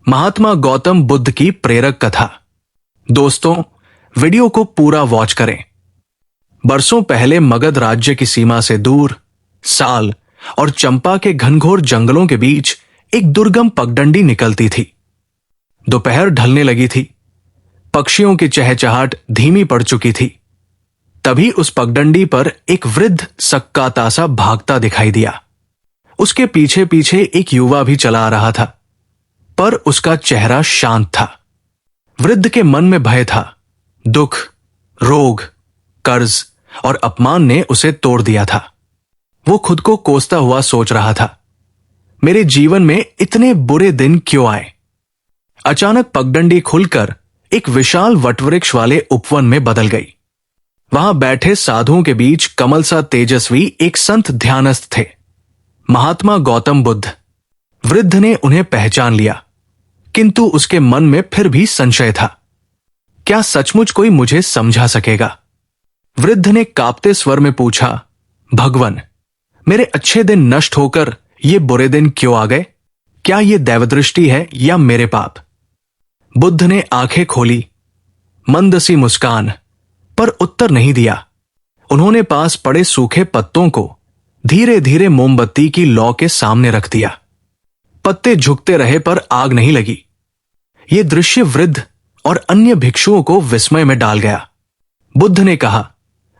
महात्मा गौतम बुद्ध की प्रेरक कथा। दोस्तों, वीडियो को पूरा वॉच करें। बरसों पहले मगध राज्य की सीमा से दूर साल और चंपा के घनघोर जंगलों के बीच एक दुर्गम पगडंडी निकलती थी। दोपहर ढलने लगी थी। पक्षियों की चहचहाट धीमी पड़ चुकी थी। तभी उस पगडंडी पर एक वृद्ध सक्कातासा भागता दिखाई दिया। उसके पीछे पीछे एक युवा भी चला आ रहा था, पर उसका चेहरा शांत था। वृद्ध के मन में भय था। दुख, रोग, कर्ज और अपमान ने उसे तोड़ दिया था। वो खुद को कोसता हुआ सोच रहा था, मेरे जीवन में इतने बुरे दिन क्यों आए। अचानक पगडंडी खुलकर एक विशाल वटवृक्ष वाले उपवन में बदल गई। वहां बैठे साधुओं के बीच कमल सा तेजस्वी एक संत ध्यानस्थ थे, महात्मा गौतम बुद्ध। वृद्ध ने उन्हें पहचान लिया, किंतु उसके मन में फिर भी संशय था। क्या सचमुच कोई मुझे समझा सकेगा? वृद्ध ने कांपते स्वर में पूछा, भगवन, मेरे अच्छे दिन नष्ट होकर ये बुरे दिन क्यों आ गए? क्या ये दैवदृष्टि है या मेरे पाप? बुद्ध ने आंखें खोली, मंद सी मुस्कान, पर उत्तर नहीं दिया। उन्होंने पास पड़े सूखे पत्तों को धीरे धीरे मोमबत्ती की लौ के सामने रख दिया। पत्ते झुकते रहे पर आग नहीं लगी। यह दृश्य वृद्ध और अन्य भिक्षुओं को विस्मय में डाल गया। बुद्ध ने कहा,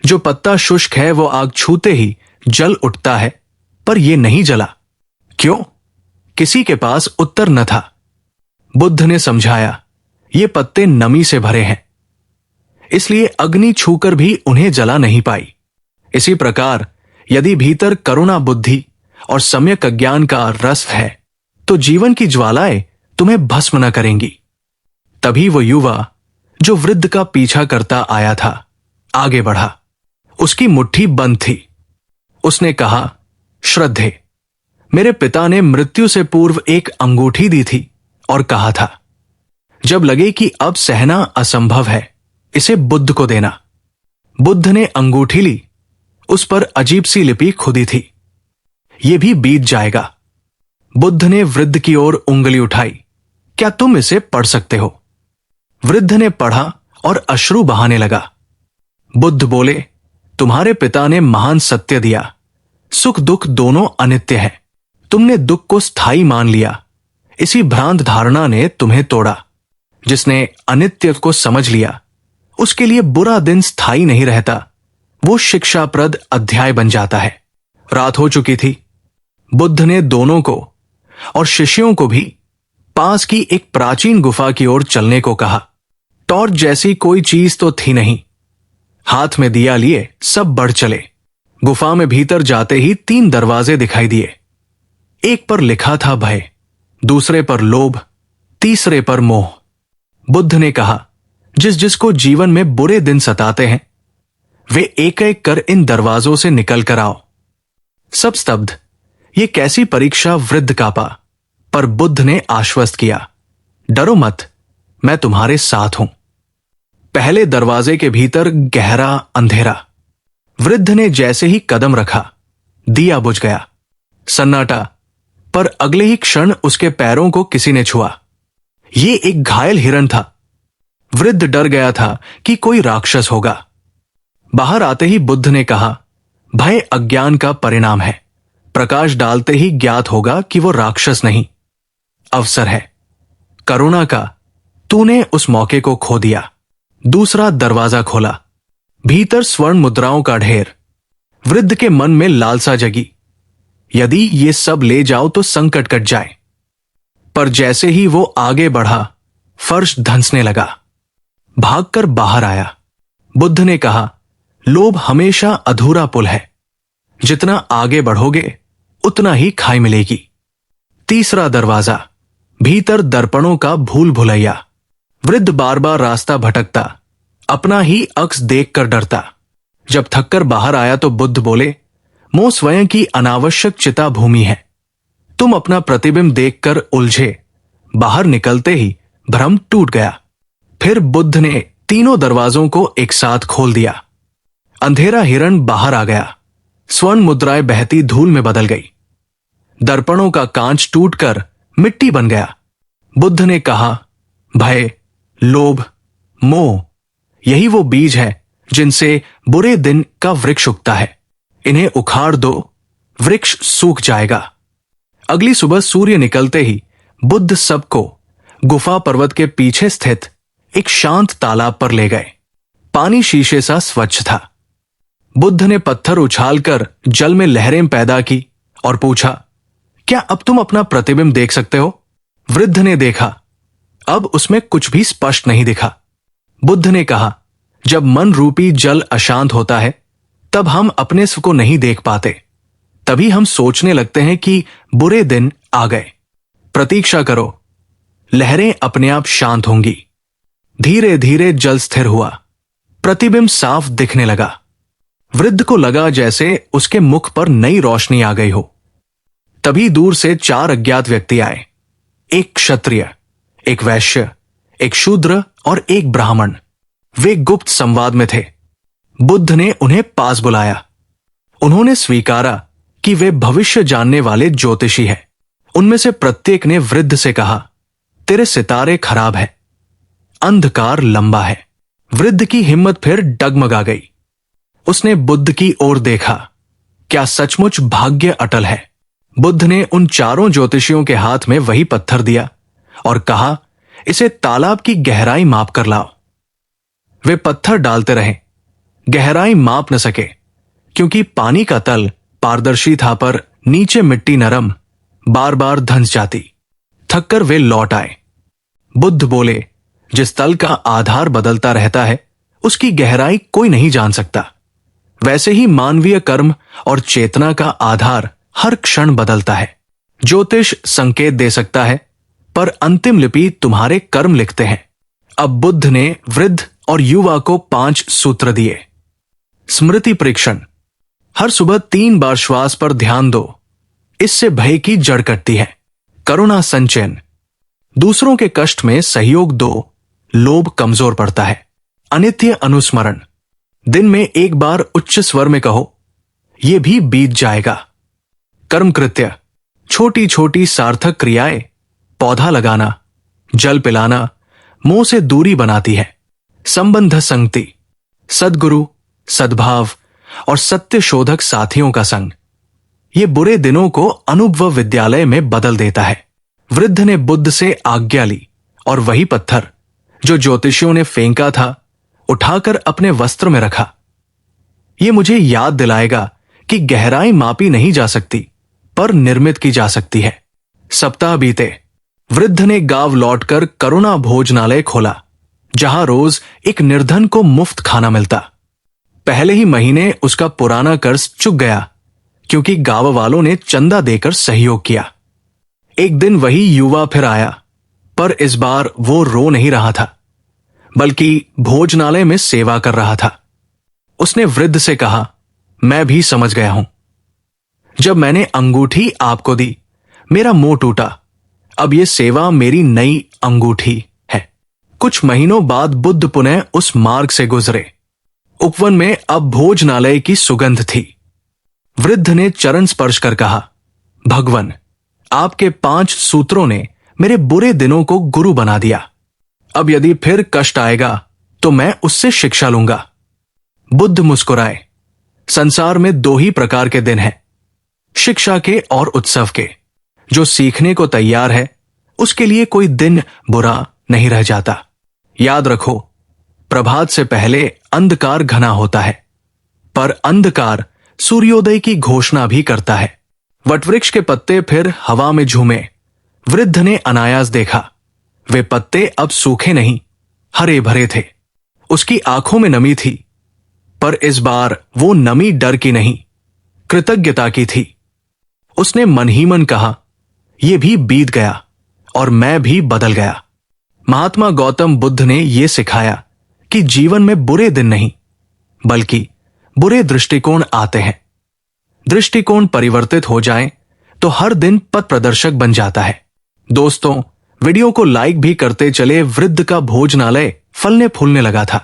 जो पत्ता शुष्क है वो आग छूते ही जल उठता है, पर यह नहीं जला। क्यों? किसी के पास उत्तर न था। बुद्ध ने समझाया, ये पत्ते नमी से भरे हैं, इसलिए अग्नि छूकर भी उन्हें जला नहीं पाई। इसी प्रकार यदि भीतर करुणा बुद्धि और सम्यक अज्ञान का रस है तो जीवन की ज्वालाएं तुम्हें भस्म न करेंगी। तभी वो युवा जो वृद्ध का पीछा करता आया था आगे बढ़ा। उसकी मुट्ठी बंद थी। उसने कहा, श्रद्धे, मेरे पिता ने मृत्यु से पूर्व एक अंगूठी दी थी और कहा था, जब लगे कि अब सहना असंभव है, इसे बुद्ध को देना। बुद्ध ने अंगूठी ली। उस पर अजीब सी लिपि खुदी थी, यह भी बीत जाएगा। बुद्ध ने वृद्ध की ओर उंगली उठाई, क्या तुम इसे पढ़ सकते हो? वृद्ध ने पढ़ा और अश्रु बहाने लगा। बुद्ध बोले, तुम्हारे पिता ने महान सत्य दिया, सुख दुख दोनों अनित्य हैं। तुमने दुख को स्थायी मान लिया। इसी भ्रांत धारणा ने तुम्हें तोड़ा। जिसने अनित्य को समझ लिया उसके लिए बुरा दिन स्थायी नहीं रहता, वो शिक्षाप्रद अध्याय बन जाता है। रात हो चुकी थी। बुद्ध ने दोनों को और शिष्यों को भी पास की एक प्राचीन गुफा की ओर चलने को कहा। टॉर्च जैसी कोई चीज तो थी नहीं। हाथ में दिया लिए सब बढ़ चले। गुफा में भीतर जाते ही 3 दरवाजे दिखाई दिए। एक पर लिखा था भय, दूसरे पर लोभ, तीसरे पर मोह। बुद्ध ने कहा, जिस जिसको जीवन में बुरे दिन सताते हैं वे एक एक कर इन दरवाजों से निकल कर आओ। सब स्तब्ध। ये कैसी परीक्षा वृद्ध कांपा, पर बुद्ध ने आश्वस्त किया, डरो मत, मैं तुम्हारे साथ हूं। पहले दरवाजे के भीतर गहरा अंधेरा। वृद्ध ने जैसे ही कदम रखा दिया बुझ गया। सन्नाटा, पर अगले ही क्षण उसके पैरों को किसी ने छुआ। ये एक घायल हिरण था। वृद्ध डर गया था कि कोई राक्षस होगा। बाहर आते ही बुद्ध ने कहा, भय अज्ञान का परिणाम है। प्रकाश डालते ही ज्ञात होगा कि वो राक्षस नहीं, अवसर है करुणा का। तूने उस मौके को खो दिया। दूसरा दरवाजा खोला। भीतर स्वर्ण मुद्राओं का ढेर। वृद्ध के मन में लालसा जगी, यदि ये सब ले जाओ तो संकट कट जाए। पर जैसे ही वो आगे बढ़ा फर्श धंसने लगा। भागकर बाहर आया। बुद्ध ने कहा, लोभ हमेशा अधूरा पुल है, जितना आगे बढ़ोगे उतना ही खाई मिलेगी। तीसरा दरवाजा। भीतर दर्पणों का भूल भुलैया। वृद्ध बार बार रास्ता भटकता, अपना ही अक्स देखकर डरता। जब थककर बाहर आया तो बुद्ध बोले, मोह स्वयं की अनावश्यक चिता भूमि है। तुम अपना प्रतिबिंब देखकर उलझे। बाहर निकलते ही भ्रम टूट गया। फिर बुद्ध ने तीनों दरवाजों को एक साथ खोल दिया। अंधेरा हिरण बाहर आ गया। स्वर्ण मुद्राएं बहती धूल में बदल गई। दर्पणों का कांच टूटकर मिट्टी बन गया। बुद्ध ने कहा, भय, लोभ, मोह, यही वो बीज है जिनसे बुरे दिन का वृक्ष उगता है। इन्हें उखाड़ दो, वृक्ष सूख जाएगा। अगली सुबह सूर्य निकलते ही बुद्ध सबको गुफा पर्वत के पीछे स्थित एक शांत तालाब पर ले गए। पानी शीशे सा स्वच्छ था। बुद्ध ने पत्थर उछालकर जल में लहरें पैदा की और पूछा, क्या अब तुम अपना प्रतिबिंब देख सकते हो? वृद्ध ने देखा। अब उसमें कुछ भी स्पष्ट नहीं दिखा। बुद्ध ने कहा, जब मन रूपी जल अशांत होता है तब हम अपने स्व को नहीं देख पाते। तभी हम सोचने लगते हैं कि बुरे दिन आ गए। प्रतीक्षा करो, लहरें अपने आप शांत होंगी। धीरे धीरे जल स्थिर हुआ। प्रतिबिंब साफ दिखने लगा। वृद्ध को लगा जैसे उसके मुख पर नई रोशनी आ गई हो। तभी दूर से 4 अज्ञात व्यक्ति आए। एक क्षत्रिय, एक वैश्य, एक शूद्र और एक ब्राह्मण। वे गुप्त संवाद में थे। बुद्ध ने उन्हें पास बुलाया। उन्होंने स्वीकारा कि वे भविष्य जानने वाले ज्योतिषी हैं। उनमें से प्रत्येक ने वृद्ध से कहा, तेरे सितारे खराब है, अंधकार लंबा है। वृद्ध की हिम्मत फिर डगमगा गई। उसने बुद्ध की ओर देखा। क्या सचमुच भाग्य अटल है? बुद्ध ने उन 4 ज्योतिषियों के हाथ में वही पत्थर दिया और कहा, इसे तालाब की गहराई माप कर लाओ। वे पत्थर डालते रहे। गहराई माप न सके क्योंकि पानी का तल पारदर्शी था, पर नीचे मिट्टी नरम, बार बार धंस जाती। थककर वे लौट आए। बुद्ध बोले, जिस तल का आधार बदलता रहता है उसकी गहराई कोई नहीं जान सकता। वैसे ही मानवीय कर्म और चेतना का आधार हर क्षण बदलता है। ज्योतिष संकेत दे सकता है, पर अंतिम लिपि तुम्हारे कर्म लिखते हैं। अब बुद्ध ने वृद्ध और युवा को 5 सूत्र दिए। स्मृति परीक्षण। हर सुबह 3 बार श्वास पर ध्यान दो, इससे भय की जड़ कटती है। करुणा संचयन। दूसरों के कष्ट में सहयोग दो, लोभ कमजोर पड़ता है। अनित्य अनुस्मरण। दिन में 1 बार उच्च स्वर में कहो, यह भी बीत जाएगा। कर्म कृत्य। छोटी छोटी सार्थक क्रियाएं, पौधा लगाना, जल पिलाना, मोह से दूरी बनाती है। संबंध संगति। सद्गुरु, सद्भाव और सत्य शोधक साथियों का संग, ये बुरे दिनों को अनुभव विद्यालय में बदल देता है। वृद्ध ने बुद्ध से आज्ञा ली और वही पत्थर जो ज्योतिषियों ने फेंका था उठाकर अपने वस्त्र में रखा। यह मुझे याद दिलाएगा कि गहराई मापी नहीं जा सकती, पर निर्मित की जा सकती है। सप्ताह बीते। वृद्ध ने गांव लौटकर करुणा भोजनालय खोला, जहां रोज एक निर्धन को मुफ्त खाना मिलता। पहले ही महीने उसका पुराना कर्ज चुक गया क्योंकि गांव वालों ने चंदा देकर सहयोग किया। एक दिन वही युवा फिर आया, पर इस बार वो रो नहीं रहा था, बल्कि भोजनालय में सेवा कर रहा था। उसने वृद्ध से कहा, मैं भी समझ गया हूं। जब मैंने अंगूठी आपको दी, मेरा मोह टूटा। अब यह सेवा मेरी नई अंगूठी है। कुछ महीनों बाद बुद्ध पुनः उस मार्ग से गुजरे। उपवन में अब भोजनालय की सुगंध थी। वृद्ध ने चरण स्पर्श कर कहा, भगवन, आपके 5 सूत्रों ने मेरे बुरे दिनों को गुरु बना दिया। अब यदि फिर कष्ट आएगा तो मैं उससे शिक्षा लूंगा। बुद्ध मुस्कुराए। संसार में 2 ही प्रकार के दिन हैं, शिक्षा के और उत्सव के। जो सीखने को तैयार है उसके लिए कोई दिन बुरा नहीं रह जाता। याद रखो, प्रभात से पहले अंधकार घना होता है, पर अंधकार सूर्योदय की घोषणा भी करता है। वटवृक्ष के पत्ते फिर हवा में झूमे। वृद्ध ने अनायास देखा, वे पत्ते अब सूखे नहीं, हरे भरे थे। उसकी आंखों में नमी थी, पर इस बार वो नमी डर की नहीं, कृतज्ञता की थी। उसने मन ही मन कहा, यह भी बीत गया और मैं भी बदल गया। महात्मा गौतम बुद्ध ने यह सिखाया कि जीवन में बुरे दिन नहीं, बल्कि बुरे दृष्टिकोण आते हैं। दृष्टिकोण परिवर्तित हो जाए तो हर दिन पथ प्रदर्शक बन जाता है। दोस्तों, वीडियो को लाइक भी करते चले। वृद्ध का भोजनालय फलने फूलने लगा था,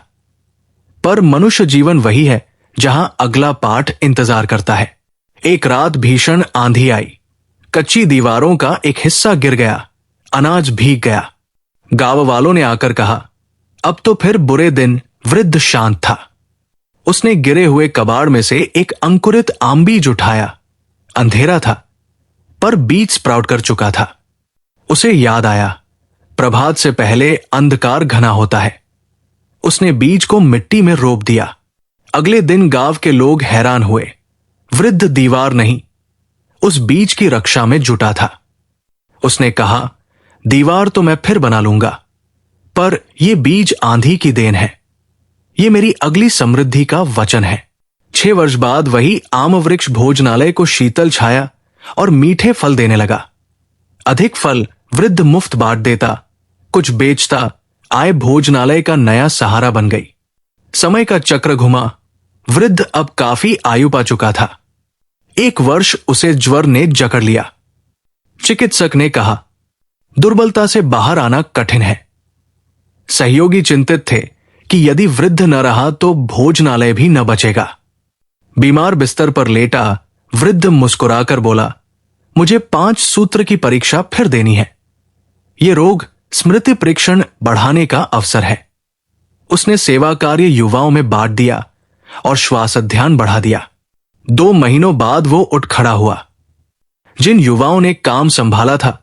पर मनुष्य जीवन वही है जहां अगला पाठ इंतजार करता है। एक रात भीषण आंधी आई। कच्ची दीवारों का एक हिस्सा गिर गया। अनाज भीग गया। गांव वालों ने आकर कहा, अब तो फिर बुरे दिन। वृद्ध शांत था। उसने गिरे हुए कबाड़ में से एक अंकुरित आम बीज उठाया। अंधेरा था, पर बीज स्प्राउट कर चुका था। उसे याद आया, प्रभात से पहले अंधकार घना होता है। उसने बीज को मिट्टी में रोप दिया। अगले दिन गांव के लोग हैरान हुए। वृद्ध दीवार नहीं, उस बीज की रक्षा में जुटा था। उसने कहा, दीवार तो मैं फिर बना लूंगा, पर यह बीज आंधी की देन है। यह मेरी अगली समृद्धि का वचन है। 6 वर्ष बाद वही आम वृक्ष भोजनालय को शीतल छाया और मीठे फल देने लगा। अधिक फल वृद्ध मुफ्त बांट देता, कुछ बेचता, आय भोजनालय का नया सहारा बन गई। समय का चक्र घुमा। वृद्ध अब काफी आयु पा चुका था। 1 वर्ष उसे ज्वर ने जकड़ लिया। चिकित्सक ने कहा, दुर्बलता से बाहर आना कठिन है। सहयोगी चिंतित थे कि यदि वृद्ध न रहा तो भोजनालय भी न बचेगा। बीमार बिस्तर पर लेटा वृद्ध मुस्कुराकर बोला, मुझे 5 सूत्र की परीक्षा फिर देनी है। यह रोग स्मृति परीक्षण बढ़ाने का अवसर है। उसने सेवा कार्य युवाओं में बांट दिया और श्वास ध्यान बढ़ा दिया। 2 महीनों बाद वो उठ खड़ा हुआ। जिन युवाओं ने काम संभाला था,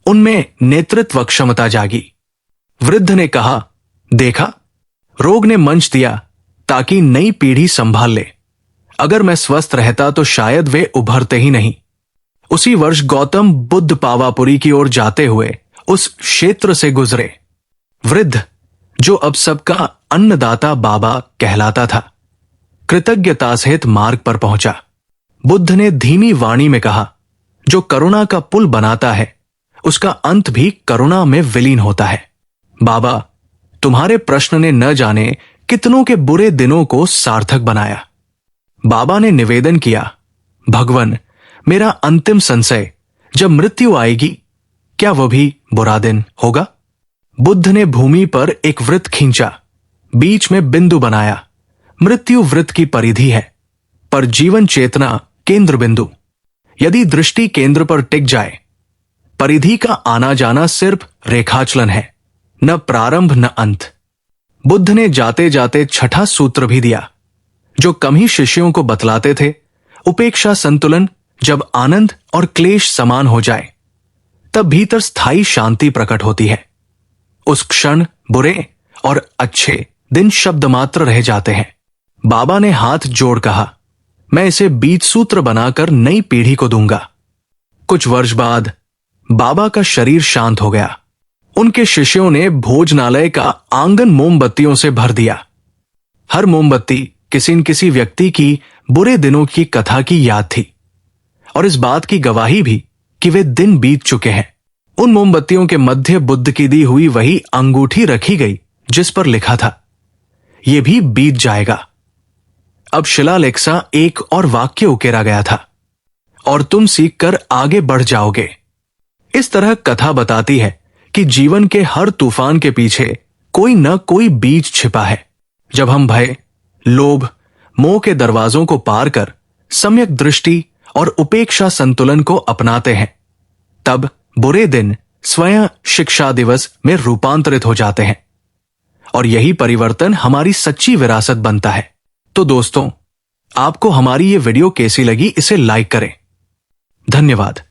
उनमें नेतृत्व क्षमता जागी। वृद्ध ने कहा, देखा, रोग ने मंच दिया ताकि नई पीढ़ी संभाल ले। अगर मैं स्वस्थ रहता तो शायद वे उभरते ही नहीं। उसी वर्ष गौतम बुद्ध पावापुरी की ओर जाते हुए उस क्षेत्र से गुजरे। वृद्ध, जो अब सबका अन्नदाता बाबा कहलाता था, कृतज्ञता सहित मार्ग पर पहुंचा। बुद्ध ने धीमी वाणी में कहा, जो करुणा का पुल बनाता है, उसका अंत भी करुणा में विलीन होता है। बाबा, तुम्हारे प्रश्न ने न जाने कितनों के बुरे दिनों को सार्थक बनाया। बाबा ने निवेदन किया, भगवन, मेरा अंतिम संशय, जब मृत्यु आएगी, क्या वह भी बुरा दिन होगा? बुद्ध ने भूमि पर एक वृत्त खींचा, बीच में बिंदु बनाया। मृत्यु वृत्त की परिधि है, पर जीवन चेतना केंद्र बिंदु। यदि दृष्टि केंद्र पर टिक जाए, परिधि का आना जाना सिर्फ रेखाचलन है, न प्रारंभ न अंत। बुद्ध ने जाते जाते 6ठा सूत्र भी दिया, जो कम ही शिष्यों को बतलाते थे। उपेक्षा संतुलन। जब आनंद और क्लेश समान हो जाए, तब भीतर स्थायी शांति प्रकट होती है। उस क्षण बुरे और अच्छे दिन शब्द मात्र रह जाते हैं। बाबा ने हाथ जोड़ कहा, मैं इसे बीज सूत्र बनाकर नई पीढ़ी को दूंगा। कुछ वर्ष बाद बाबा का शरीर शांत हो गया। उनके शिष्यों ने भोजनालय का आंगन मोमबत्तियों से भर दिया। हर मोमबत्ती किसी न किसी व्यक्ति की बुरे दिनों की कथा की याद थी, और इस बात की गवाही भी कि वे दिन बीत चुके हैं। उन मोमबत्तियों के मध्य बुद्ध की दी हुई वही अंगूठी रखी गई, जिस पर लिखा था, यह भी बीत जाएगा। अब शिलालेख सा एक और वाक्य उकेरा गया था, और तुम सीखकर आगे बढ़ जाओगे। इस तरह कथा बताती है कि जीवन के हर तूफान के पीछे कोई न कोई बीज छिपा है। जब हम भय, लोभ, मोह के दरवाजों को पार कर सम्यक दृष्टि और उपेक्षा संतुलन को अपनाते हैं, तब बुरे दिन स्वयं शिक्षा दिवस में रूपांतरित हो जाते हैं, और यही परिवर्तन हमारी सच्ची विरासत बनता है। तो दोस्तों, आपको हमारी ये वीडियो कैसी लगी, इसे लाइक करें। धन्यवाद।